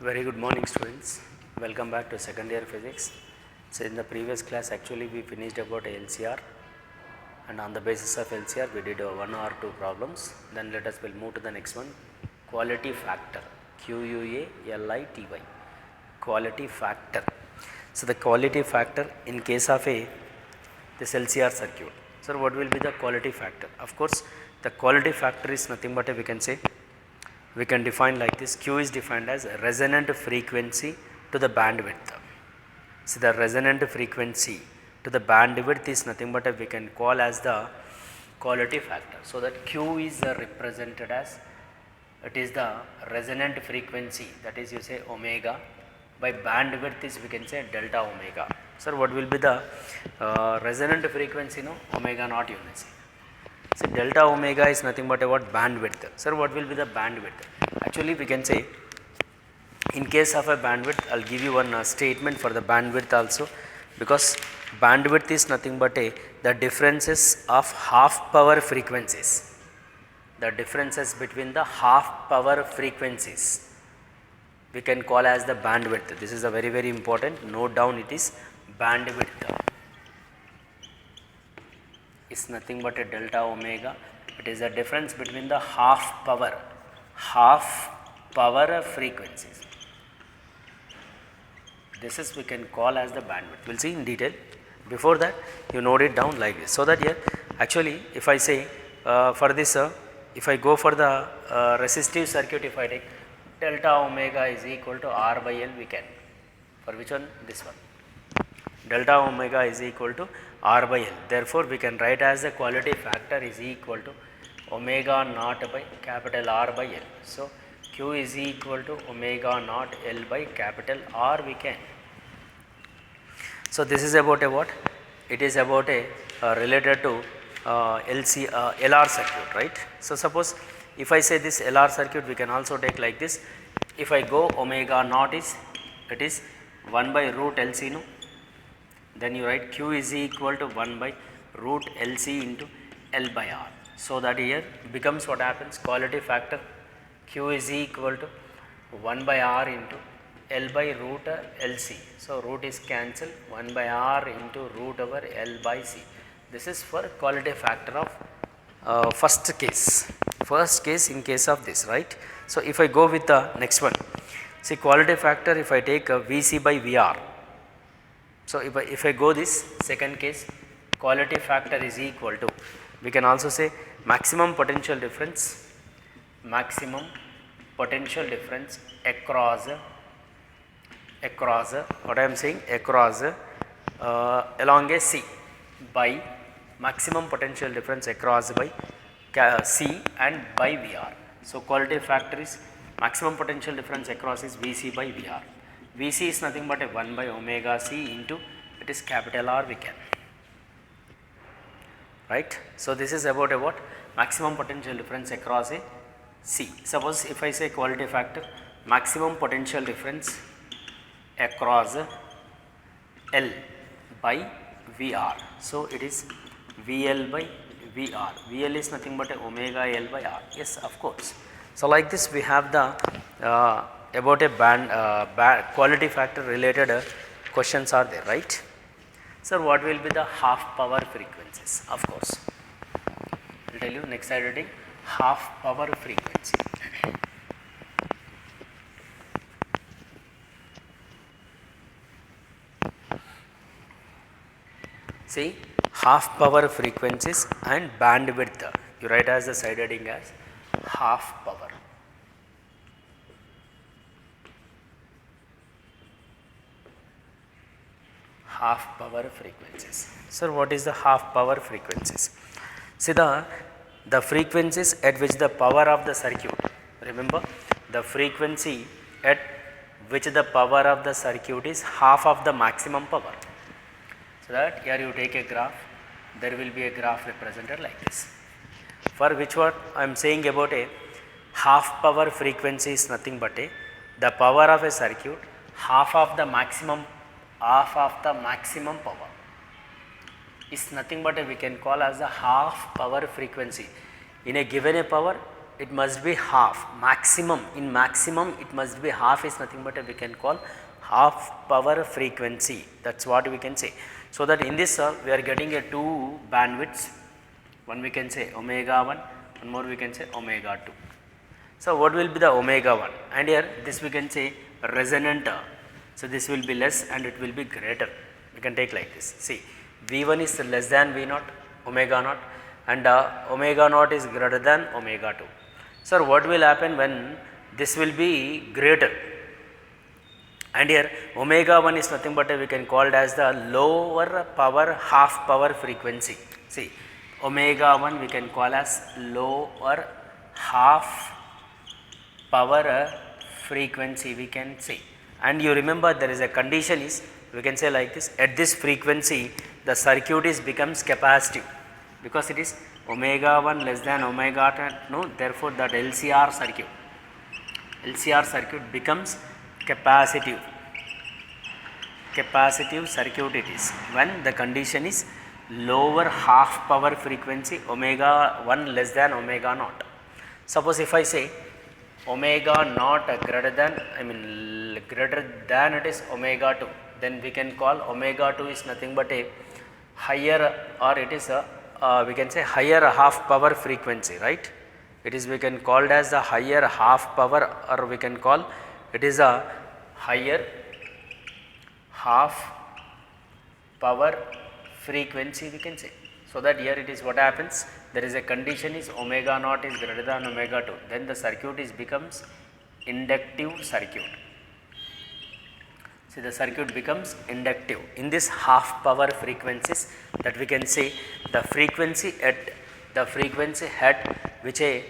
Very good morning, students. Welcome back to second year physics. So in the previous class actually we finished about LCR, and on the basis of LCR we did one or two problems. Then let us will move to the next one, quality factor, QUALITY, quality factor. So the quality factor in case of this LCR circuit. So what will be the quality factor? Of course the quality factor is nothing but we can say, we can define like this. Q is defined as resonant frequency to the bandwidth. So the resonant frequency to the bandwidth is nothing but we can call as the quality factor. So that Q is represented as, it is the resonant frequency, that is you say omega, by bandwidth is we can say delta omega. Sir, what will be the resonant frequency? No, omega naught you may say. So delta omega is nothing but what? Bandwidth. Sir, what will be the bandwidth? Actually we can say, in case of a bandwidth, I will give you one statement for the bandwidth also, because bandwidth is nothing but the differences of half power frequencies. The differences between the half power frequencies we can call as the bandwidth. This is a very important. Note down, it is bandwidth. Is nothing but a delta omega. It is the difference between the half power frequencies. This is we can call as the bandwidth. We will see in detail. Before that you note it down like this, so that here actually if I say for this if I go for the resistive circuit, if I take delta omega is equal to R by L, we can, for which one? This one. Delta omega is equal to R by L. Therefore, we can write as the quality factor is equal to omega naught by capital R by L. So, Q is equal to omega naught L by capital R we can. So, this is about a what? It is about a related to LR circuit, right. So, suppose if I say this LR circuit, we can also take like this. If I go omega naught is, it is 1 by root LC, no. Then you write Q is equal to 1 by root LC into L by R. So that here becomes what happens, quality factor Q is equal to 1 by R into L by root LC. So root is cancelled, 1 by R into root over L by C. This is for quality factor of first case in case of this, right. So if I go with the next one, see quality factor, if I take VC by VR. So if I go this second case, quality factor is equal to, we can also say maximum potential difference across what I am saying, across along a C by maximum potential difference across by C and by VR. So quality factor is maximum potential difference across is VC by VR. VC is nothing but a 1 by omega C into, it is capital R we can, right. So this is about a what? Maximum potential difference across a C. Suppose if I say quality factor maximum potential difference across L by VR. So it is VL by VR. VL is nothing but a omega L by R. Yes, of course. So like this we have the about a band quality factor related questions are there, right. Sir, what will be the half power frequencies? Of course, I will tell you next heading, half power frequency. See, half power frequencies and bandwidth, you write as the side heading as half power. Half power frequencies. Sir, what is the half power frequencies? See the frequencies at which the power of the circuit, remember the frequency at which the power of the circuit is half of the maximum power. So that here you take a graph, there will be a graph represented like this, for which what I am saying about a half power frequency is nothing but the power of a circuit half of the maximum power is nothing but we can call as the half power frequency. In a given a power, it must be half, maximum, in maximum it must be half is nothing but we can call half power frequency, that is what we can say. So that in this we are getting a two bandwidths, one we can say omega 1, one more we can say omega 2. So what will be the omega 1, and here this we can say resonant, so this will be less and it will be greater, we can take like this. See, V1 is less than V naught, omega naught, and omega naught is greater than omega 2. Sir, what will happen when this will be greater? And here omega 1 is nothing but we can call it as the lower power half power frequency. See, omega 1 we can call as lower half power frequency, we can say. And you remember there is a condition is, we can say like this, at this frequency the circuit is becomes capacitive, because it is omega 1 less than omega 2, no, therefore that LCR circuit becomes capacitive circuit it is, when the condition is lower half power frequency omega 1 less than omega naught. Suppose if I say omega naught greater than it is omega 2, then we can call omega 2 is nothing but a higher, or it is a we can say higher half power frequency, right? It is we can call it as the higher half power, or we can call it is a higher half power frequency, we can say. So that here it is what happens, there is a condition is omega naught is greater than omega 2, then the circuit is becomes inductive circuit. See, the circuit becomes inductive in this half power frequencies, that we can say the frequency at which a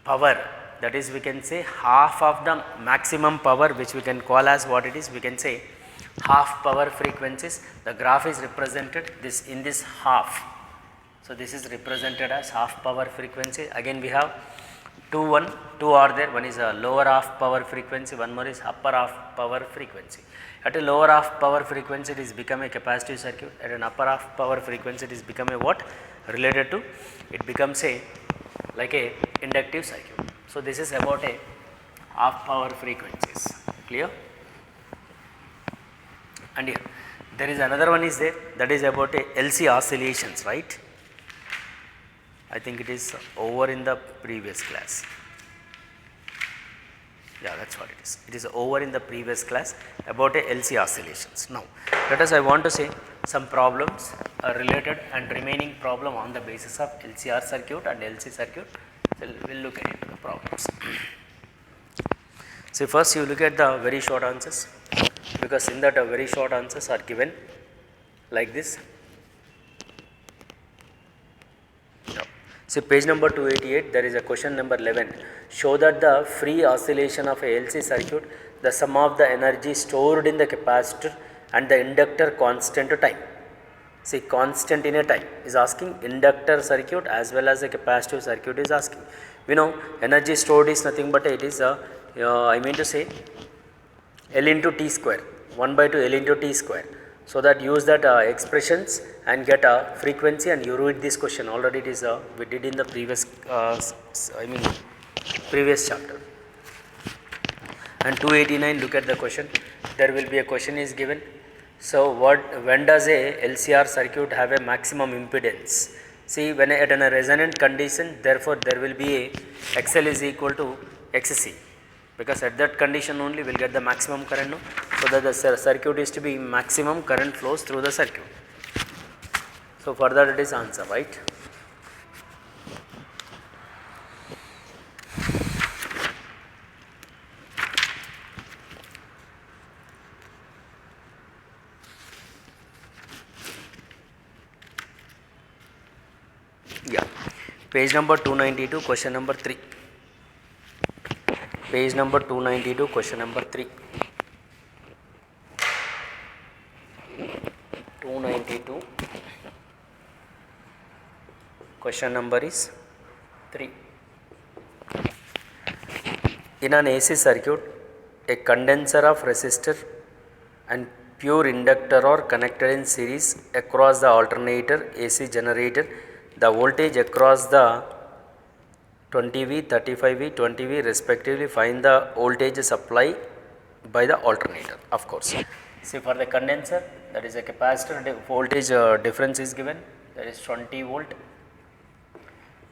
power, that is we can say half of the maximum power, which we can call as what it is, we can say half power frequencies. The graph is represented this in this half. So this is represented as half power frequency. Again we have two are there, one is a lower half power frequency, one more is upper half power frequency. At a lower half power frequency it is become a capacitive circuit, at an upper half power frequency it is become a what, related to, it becomes a like a inductive circuit. So this is about a half power frequencies, clear? And here there is another one is there, that is about a LC oscillations, right? I think it is over in the previous class. Yeah, that's what it is. It is over in the previous class about a LC oscillations. Now, let us, I want to say some problems related and remaining problem on the basis of LCR circuit and LC circuit. So we will look at it, the problems. So first you look at the very short answers, because in that very short answers are given like this. See, page number 288, there is a question number 11. Show that the free oscillation of a LC circuit, the sum of the energy stored in the capacitor and the inductor constant to time. See, constant in a time is asking, inductor circuit as well as the capacitive circuit is asking. We know energy stored is nothing but it is I mean to say L into T square, 1 by 2 L into T square. So that use that expressions and get a frequency, and you read this question already. It is we did in the previous previous chapter. And 289, look at the question. There will be a question is given. So when does a LCR circuit have a maximum impedance? See, when at a resonant condition, therefore there will be a XL is equal to XC, because at that condition only we will get the maximum current, no? So that the circuit is to be maximum current flows through the circuit. So for that it is answer, right? Yeah. Page number 292, question number 3. Page number 292, question number 3. 292, question number is 3. In an AC circuit, a condenser of resistor and pure inductor are connected in series across the alternator AC generator. The voltage across the 20V, 35V, 20V respectively. Find the voltage supply by the alternator, of course. See, for the condenser, that is a capacitor voltage difference is given, that is 20 volt,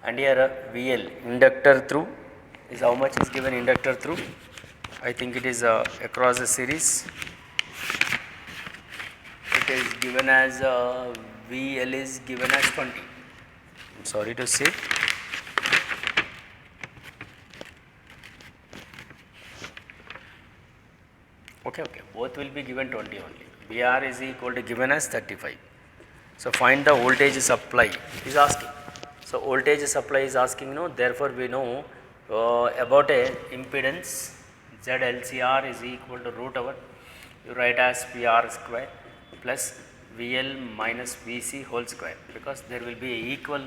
and here VL inductor through is how much is given. Inductor through, I think it is across the series, it is given as VL is given as 20. I'm sorry to say. Okay, both will be given 20 only. VR is equal to given as 35. So find the voltage supply is asking. So voltage supply is asking, therefore we know about a impedance ZLCR is equal to root over, you write as PR square plus VL minus VC whole square, because there will be a equal,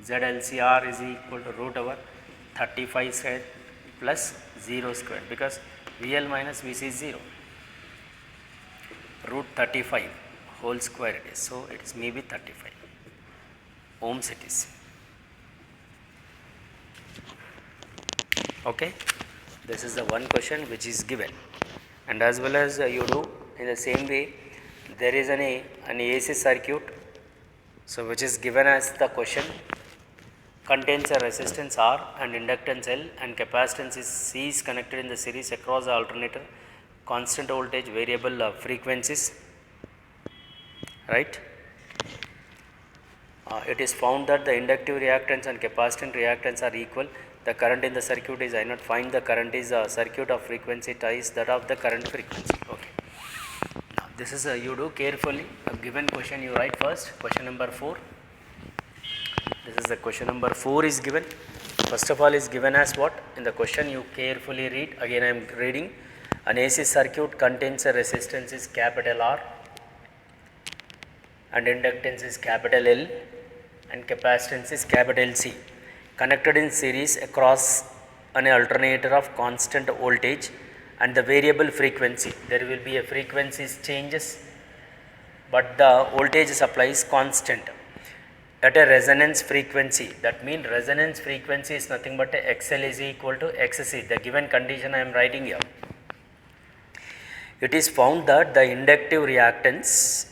ZLCR is equal to root over 35 square plus 0 square, because VL minus VC is 0, root 35 whole square it is, so it is maybe 35 ohms it is. Okay, this is the one question which is given, and as well as you do in the same way, there is an AC circuit, so which is given as the question, contains a resistance R and inductance L and capacitance is C is connected in the series across the alternator, constant voltage, variable frequencies, right. It is found that the inductive reactance and capacitant reactance are equal. The current in the circuit is I not. Find the current is a circuit of frequency times that of the current frequency. Okay. Now this is you do carefully. A given question you write first. Question number 4. This is the question number 4 is given. First of all is given as what? In the question you carefully read. Again I am reading. An AC circuit contains a resistance is capital R and inductance is capital L and capacitance is capital C, connected in series across an alternator of constant voltage and the variable frequency. There will be a frequency changes, but the voltage supply is constant at a resonance frequency. That means resonance frequency is nothing but XL is equal to XC. The given condition I am writing here. It is found that the inductive reactance,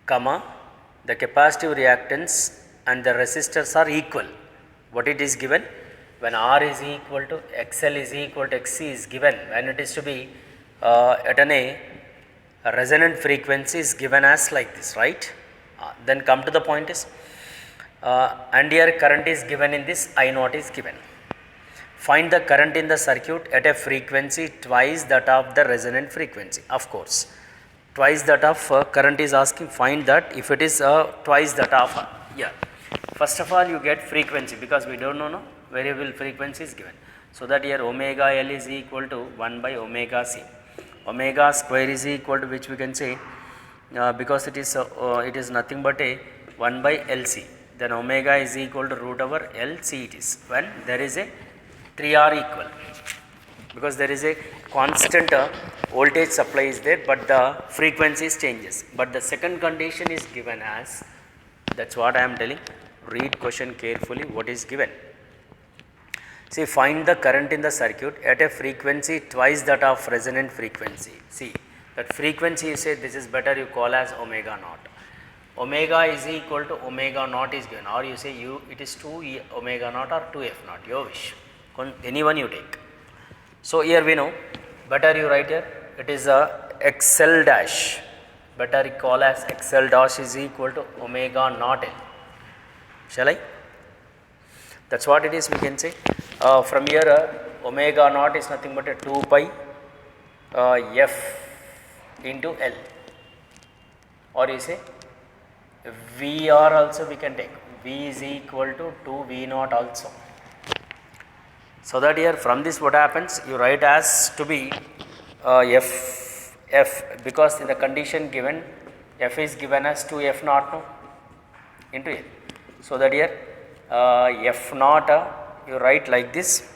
the capacitive reactance and the resistors are equal. What it is given? When R is equal to XL is equal to XC is given, when it is to be at a resonant frequency is given as like this, right. Then come to the point is, and here current is given in this, I naught is given. Find the current in the circuit at a frequency twice that of the resonant frequency. Of course, twice that of current is asking, find that if it is twice that of, first of all you get frequency, because we do not know variable frequency is given. So that here omega L is equal to 1 by omega C. Omega square is equal to, which we can say, because it is nothing but a 1 by LC. Then omega is equal to root over LC it is, when there is a 3R equal, because there is a constant voltage supply is there, but the frequencies changes. But the second condition is given as, that's what I am telling. Read question carefully what is given. See, find the current in the circuit at a frequency twice that of resonant frequency. See, that frequency you say this is better, you call as omega naught. Omega is equal to omega naught is given, or you say it is 2 omega naught or 2 f naught, your wish, anyone you take. So here we know, better you write here, it is a XL dash, better you call as XL dash is equal to omega naught L. Shall I? That's what it is, we can say. From here omega naught is nothing but a 2 pi f into L, or you say VR also we can take, V is equal to 2 V naught also. So that here from this what happens, you write as to be f, because in the condition given f is given as 2 f naught no, into L. So that here f naught you write like this,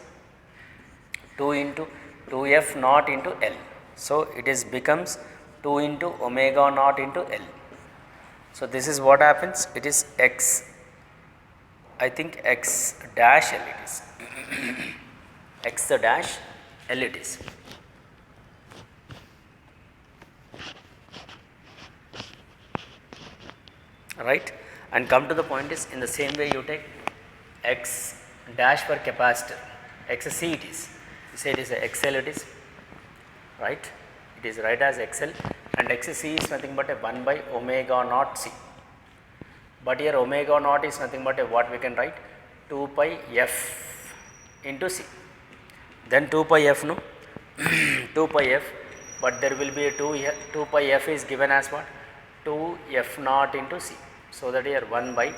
2 into 2 f naught into L. So it is becomes 2 into omega naught into L. So this is what happens, it is x, I think x dash L it is. x dash L it is. Right, and come to the point is in the same way you take x dash for capacitor, xc it is, you say it is a xl it is, right, it is right as xl, and xc is nothing but a 1 by omega naught c, but here omega naught is nothing but a what we can write 2 pi f into c, then 2 pi f no 2 pi f, but there will be a 2 pi f is given as what 2 f naught into c, so that here 1 by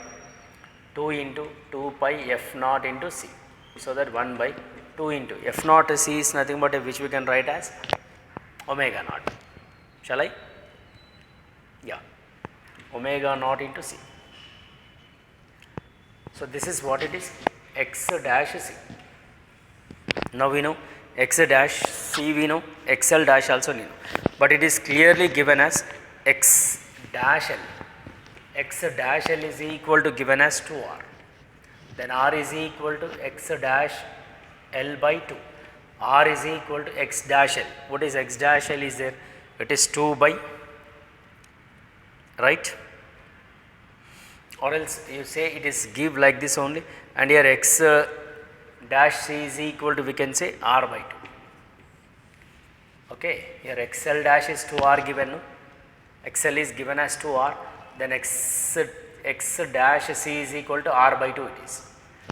2 into 2 pi f naught into c, so that 1 by 2 into f naught c is nothing but a which we can write as omega naught, shall I? Yeah, omega naught into c. So this is what it is, x dash c. Now we know x dash c, we know xl dash also we know, but it is clearly given as x dash l. X dash l is equal to given as 2r, then r is equal to x dash l by 2, r is equal to x dash l. What is x dash l is there? It is 2 by, right, or else you say it is give like this only, and here x dash c is equal to we can say r by 2. Okay, here xl dash is 2r given, no? xl is given as 2r, then x dash c is equal to r by 2 it is.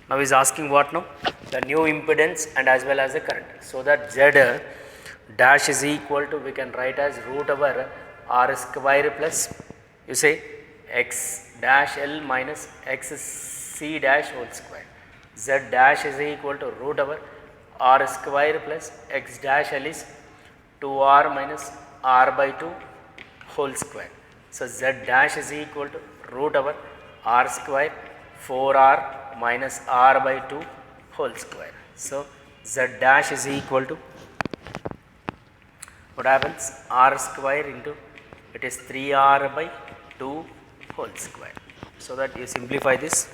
Now is asking what now? The new impedance and as well as the current. So that z dash is equal to we can write as root over r square plus you say x dash l minus x c dash whole square. Z dash is equal to root over r square plus x dash l is 2r minus r by 2 whole square. So z dash is equal to root over r square 4r minus r by 2 whole square. So z dash is equal to what happens, r square into it is 3r by 2 whole square. So that you simplify this,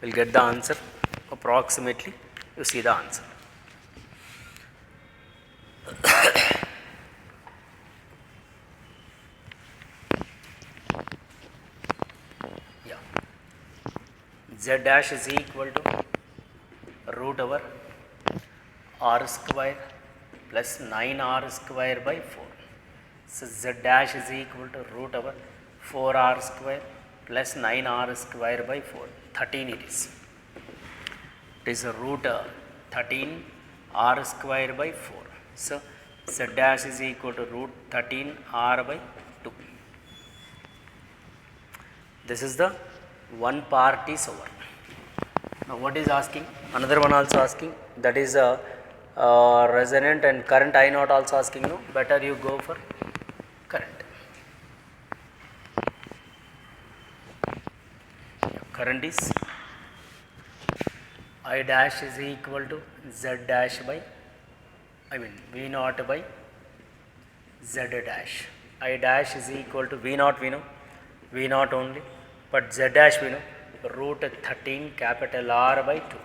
you will get the answer approximately, you see the answer. Yeah, z dash is equal to root over r square plus 9r square by 4. So z dash is equal to root over 4r square plus 9r square by 4, 13 it is. It is a root 13 r square by 4. So z dash is equal to root 13 r by 2. This is the one part is over. Now what is asking? Another one also asking, that is a resonant and current I naught also asking, no, better you go for current. Current is I dash is equal to Z dash by, V naught by Z dash. I dash is equal to V naught we know, V naught only, but Z dash we know, root 13 capital R by 2.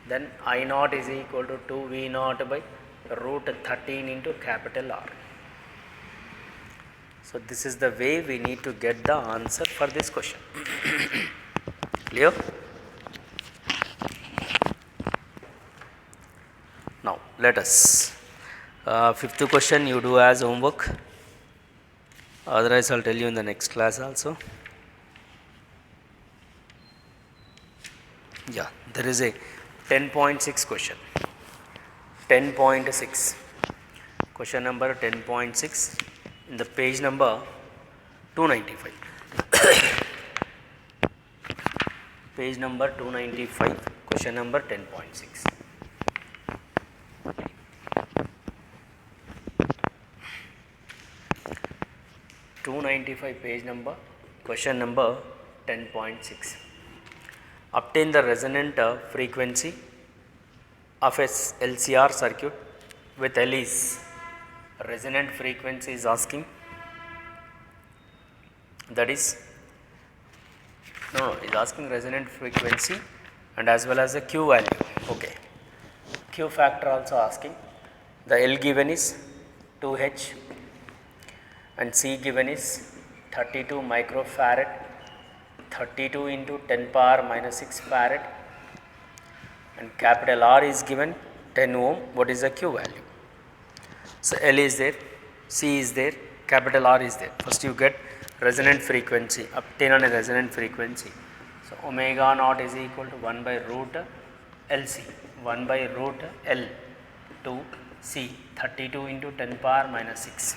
Then I naught is equal to 2 V naught by root 13 into capital R. So this is the way we need to get the answer for this question. Clear? Now let us, fifth question you do as homework, otherwise I will tell you in the next class also. Yeah, there is a 10.6 question, 10.6, question number 10.6 in the page number 295. Page number 295, question number 10.6. Page number, question number 10.6. Obtain the resonant frequency of a LCR circuit with L is, resonant frequency is asking, that is, no, is asking resonant frequency and as well as the Q value. Okay. Q factor also asking. The L given is 2H and C given is 32 microfarad, 32 into 10 power minus 6 farad, and capital R is given 10 ohm. What is the Q value? So L is there, C is there, capital R is there. First you get resonant frequency, obtain on a resonant frequency. So omega naught is equal to 1 by root LC, 1 by root L to C, 32 into 10 power minus 6.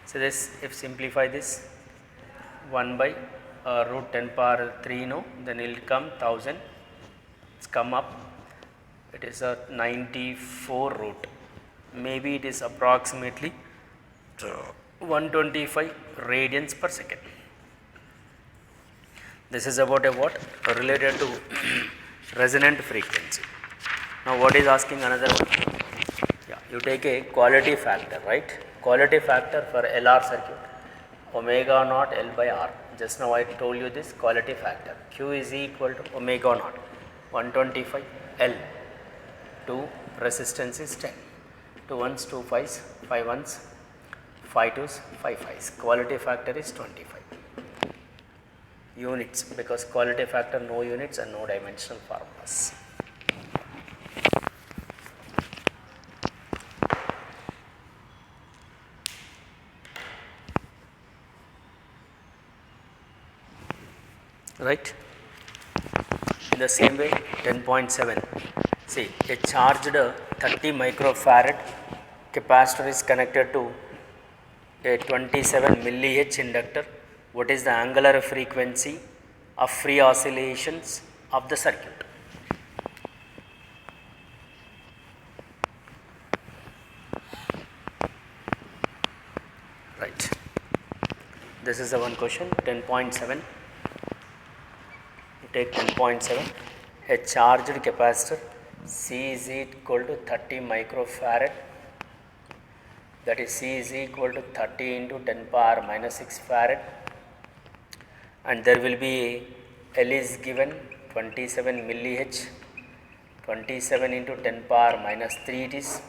So this, if simplify this, 1 by root 10 power 3, no, then it will come 1000, it's come up, it is a 94 root, maybe it is approximately 125 radians per second. This is about a what? Related to resonant frequency. Now what is asking another one? Yeah, you take a quality factor, right? Quality factor for LR circuit, omega naught L by R. Just now I told you this quality factor. Q is equal to omega naught 125 L. 2 resistance is 10. 2 ones, 2 5s, 5 ones, 5 2s, 5 5s. Quality factor is 25 units, because quality factor no units and no dimensional formulas. Right? In the same way, 10.7. See, a charged 30 microfarad capacitor is connected to a 27 millih inductor. What is the angular frequency of free oscillations of the circuit? Right. This is the one question, 10.7. You take 10.7. A charged capacitor C is equal to 30 microfarad, that is C is equal to 30 into 10 power minus 6 farad, and there will be L is given 27 millih, 27 into 10 power minus 3 it is.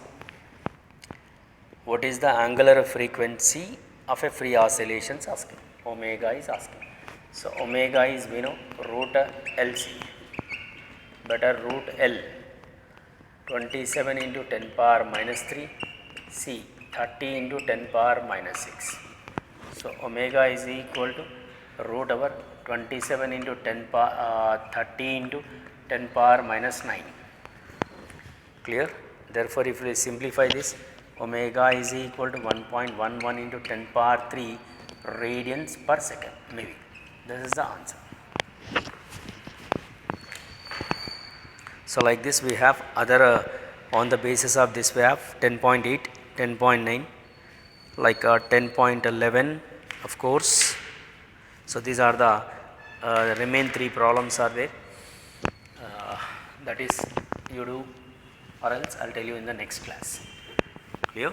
What is the angular frequency of a free oscillations asking? Omega is asking. So omega is, we know, root LC, better root L, 27 into 10 power minus 3, C, 30 into 10 power minus 6. So omega is equal to root over 27 into 10 power 30 into 10 power minus 9. Clear? Therefore, if we simplify this, omega is equal to 1.11 into 10 power 3 radians per second, maybe. This is the answer. So like this we have other on the basis of this we have 10.8, 10.9, like 10.11 of course. So these are the remain 3 problems are there, that is you do, or else I will tell you in the next class. Clear?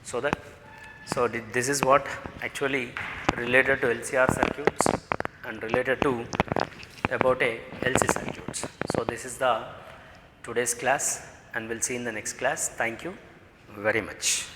So this is what actually related to LCR circuits and related to about a LC circuits. So this is the today's class, and we'll see in the next class. Thank you very much.